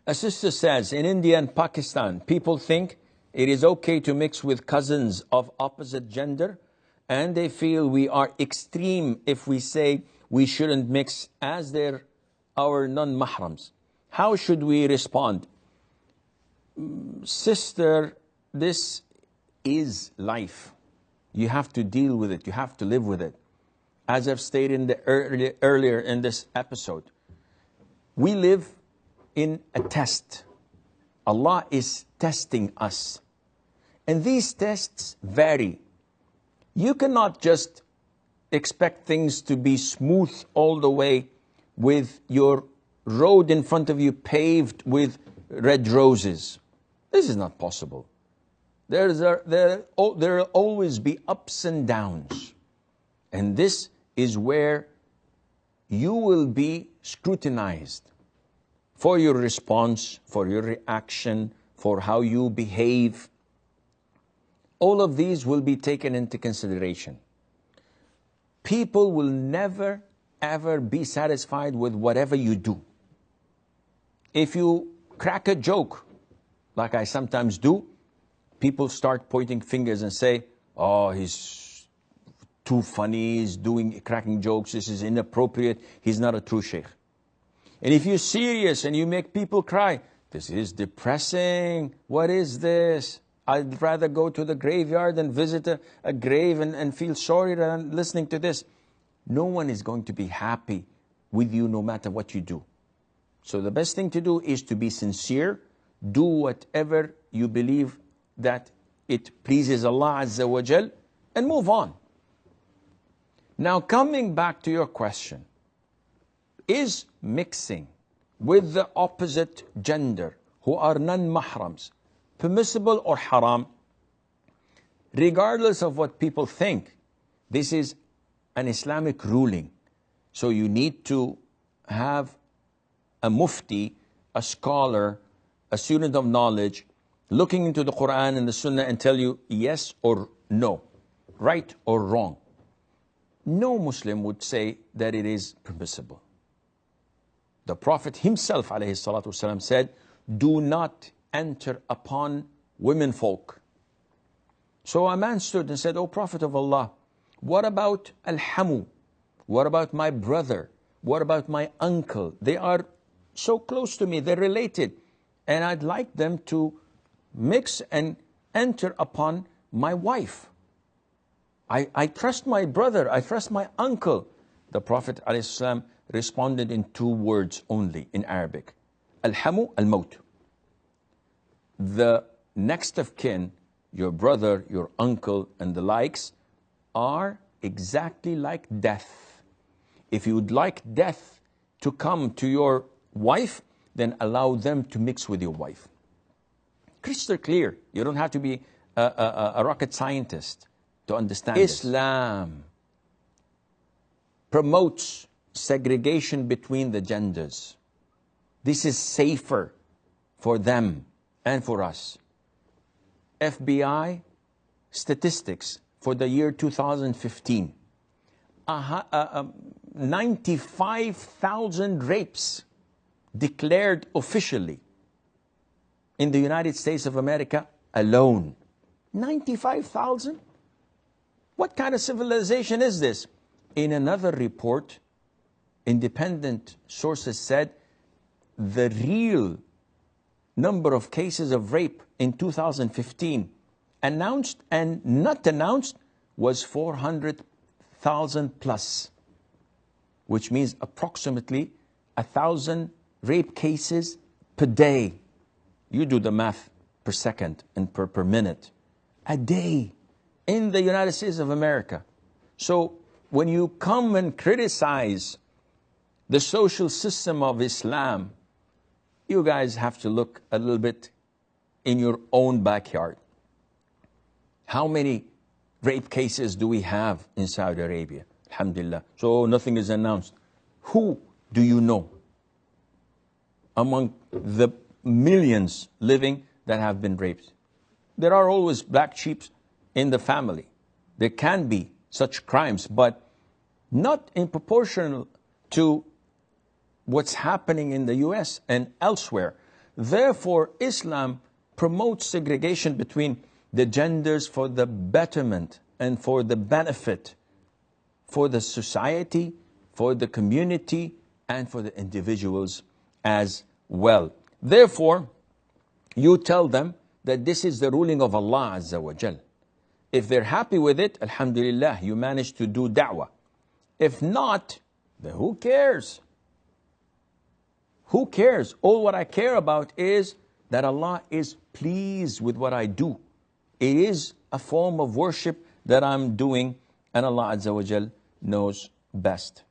A sister says, in India and Pakistan, people think it is okay to mix with cousins of opposite gender, and they feel we are extreme if we say we shouldn't mix as they're our non-mahrams. How should we respond? Sister, this is life. You have to deal with it. You have to live with it. As I've stated earlier in this episode, we live in a test. Allah is testing us. And these tests vary. You cannot just expect things to be smooth all the way with your road in front of you paved with red roses. This is not possible. There will always be ups and downs. And this is where you will be scrutinized for your response, for your reaction, for how you behave. All of these will be taken into consideration. People will never, ever be satisfied with whatever you do. If you crack a joke, like I sometimes do, people start pointing fingers and say, oh, he's too funny, he's cracking jokes, this is inappropriate, he's not a true sheikh. And if you're serious and you make people cry, this is depressing, what is this? I'd rather go to the graveyard and visit a grave and feel sorry than listening to this. No one is going to be happy with you no matter what you do. So the best thing to do is to be sincere, do whatever you believe that it pleases Allah Azza wa Jal, and move on. Now coming back to your question, is mixing with the opposite gender who are non-mahrams permissible or haram? Regardless of what people think, this is an Islamic ruling. So you need to have a mufti, a scholar, a student of knowledge, looking into the Quran and the Sunnah and tell you yes or no, right or wrong. No Muslim would say that it is permissible. The Prophet himself, alayhi salatu wasalam, said, do not enter upon women folk. So a man stood and said, O Prophet of Allah, what about al-hamu? What about my brother? What about my uncle? They are so close to me, they're related. And I'd like them to mix and enter upon my wife. I trust my brother, I trust my uncle. The Prophet ﷺ responded in 2 words only in Arabic. Al-hamu al-maut. The next of kin, your brother, your uncle, and the likes, are exactly like death. If you would like death to come to your wife, then allow them to mix with your wife. Crystal clear. You don't have to be a rocket scientist to understand Islam promotes segregation between the genders. This is safer for them and for us. FBI statistics for the year 2015. 95,000 rapes declared officially in the United States of America alone. 95,000? What kind of civilization is this? In another report, independent sources said the real number of cases of rape in 2015, announced and not announced, was 400,000 plus, which means approximately 1,000 rape cases per day. You do the math per second and per minute. A day in the United States of America. So when you come and criticize the social system of Islam, you guys have to look a little bit in your own backyard. How many rape cases do we have in Saudi Arabia? Alhamdulillah. So nothing is announced. Who do you know among the millions living that have been raped? There are always black sheep in the family. There can be such crimes, but not in proportion to what's happening in the US and elsewhere. Therefore, Islam promotes segregation between the genders for the betterment and for the benefit for the society, for the community, and for the individuals as well. Therefore, you tell them that this is the ruling of Allah Azza wa Jal. If they're happy with it, alhamdulillah, you managed to do da'wah. If not, then who cares? Who cares? All what I care about is that Allah is pleased with what I do. It is a form of worship that I'm doing, and Allah Azza wa Jal knows best.